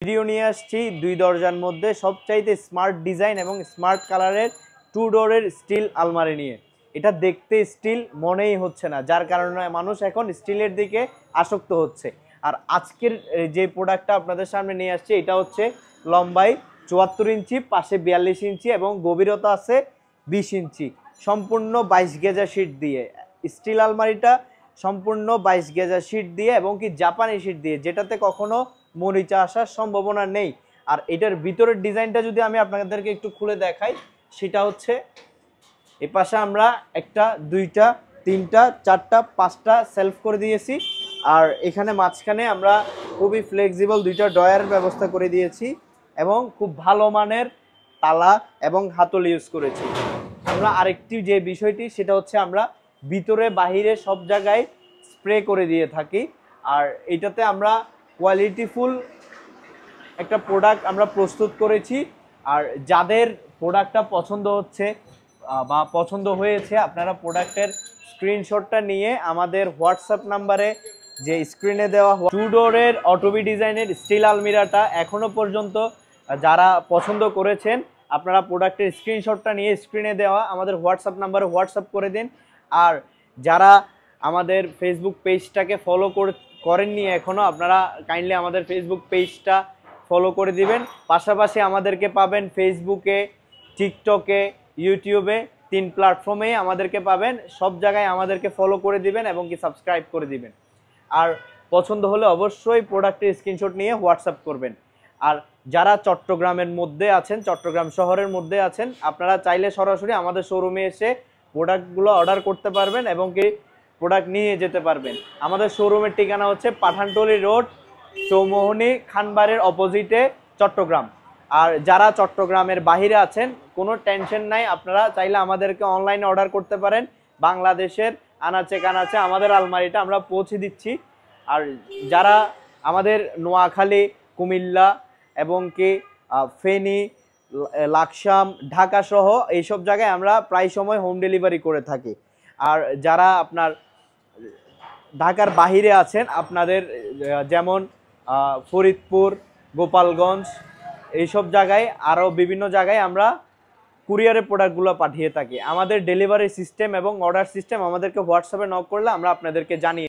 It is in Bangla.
ভিডিও নিয়ে আসছি দুই দরজার মধ্যে সবচাইতে স্মার্ট ডিজাইন এবং স্মার্ট কালারের 2 ডোরের স্টিল আলমারি নিয়ে। এটা দেখতে স্টিল মনেই হচ্ছে না, যার কারণে মানুষ এখন স্টিলের দিকে আসক্ত হচ্ছে। আর আজকের যে প্রোডাক্টটা আপনাদের সামনে নিয়ে আসছি এটা হচ্ছে লম্বায় 74 ইঞ্চি, পাশে 42 ইঞ্চি এবং গভীরতা আছে 20 ইঞ্চি, সম্পূর্ণ 22 গেজা শীট দিয়ে। স্টিল আলমারিটা সম্পূর্ণ 22 গেজা শীট দিয়ে এবং কি জাপানি শীট দিয়ে, যেটাতে কখনো মরিচা আসার সম্ভাবনা নেই। আর এটার ভিতরের ডিজাইনটা যদি আমি আপনাদেরকে একটু খুলে দেখাই, সেটা হচ্ছে এই পাশে আমরা একটা, দুইটা, তিনটা, চারটা, পাঁচটা সেলফ করে দিয়েছি। আর এখানে মাঝখানে আমরা খুবই ফ্লেক্সিবল দুইটা ড্রয়ারের ব্যবস্থা করে দিয়েছি এবং খুব ভালো মানের তালা এবং হাতল ইউজ করেছি। আমরা আরেকটি যে বিষয়টি সেটা হচ্ছে আমরা ভিতরে বাহিরে সব জায়গায় স্প্রে করে দিয়ে থাকি। আর এটাতে আমরা কোয়ালিটিফুল একটা প্রোডাক্ট আমরা প্রস্তুত করেছি। আর যাদের প্রোডাক্টটা পছন্দ হচ্ছে বা পছন্দ হয়েছে, আপনারা প্রোডাক্টের স্ক্রিনশটটা নিয়ে আমাদের হোয়াটসঅ্যাপ নাম্বারে, যে স্ক্রিনে দেওয়া 2 ডোরের অটোবি ডিজাইনের স্টিল আলমিরাটা এখনও পর্যন্ত যারা পছন্দ করেছেন, আপনারা প্রোডাক্টের স্ক্রিনশটটা নিয়ে স্ক্রিনে দেওয়া আমাদের হোয়াটসঅ্যাপ নাম্বারে হোয়াটসঅ্যাপ করে দিন। আর যারা আমাদের ফেসবুক পেজটাকে ফলো করেননি এখনও, আপনারা কাইন্ডলি আমাদের ফেসবুক পেজটা ফলো করে দিবেন। পাশাপাশি আমাদেরকে পাবেন ফেসবুকে, টিকটকে, ইউটিউবে, 3 প্ল্যাটফর্মেই আমাদেরকে পাবেন। সব জায়গায় আমাদেরকে ফলো করে দিবেন এবং কি সাবস্ক্রাইব করে দিবেন। আর পছন্দ হলে অবশ্যই প্রোডাক্টের স্ক্রিনশট নিয়ে হোয়াটসঅ্যাপ করবেন। আর যারা চট্টগ্রামের মধ্যে আছেন, চট্টগ্রাম শহরের মধ্যে আছেন, আপনারা চাইলে সরাসরি আমাদের শোরুমে এসে প্রোডাক্টগুলো অর্ডার করতে পারবেন এবং কি প্রোডাক্ট নিয়ে যেতে পারবেন। আমাদের শোরুমের ঠিকানা হচ্ছে পাঠানটলি রোড, চৌমোহনী খানবাড়ির অপোজিটে, চট্টগ্রাম। আর যারা চট্টগ্রামের বাইরে আছেন, কোনো টেনশন নাই, আপনারা চাইলে আমাদেরকে অনলাইনে অর্ডার করতে পারেন। বাংলাদেশের আনাচে কানাচে আমাদের আলমারিটা আমরা পৌঁছে দিচ্ছি। আর যারা আমাদের নোয়াখালী, কুমিল্লা এবং কি ফেনী, লাকসাম, ঢাকা সহ এইসব জায়গায় আমরা প্রায় সময় হোম ডেলিভারি করে থাকি। আর যারা আপনার ঢাকার বাহিরে আছেন, আপনাদের যেমন ফরিদপুর, গোপালগঞ্জ, এইসব জায়গায় আরও বিভিন্ন জায়গায় আমরা কুরিয়ারের প্রোডাক্টগুলো পাঠিয়ে থাকি। আমাদের ডেলিভারি সিস্টেম এবং অর্ডার সিস্টেম আমাদেরকে হোয়াটসঅ্যাপে নক করলে আমরা আপনাদেরকে জানিয়ে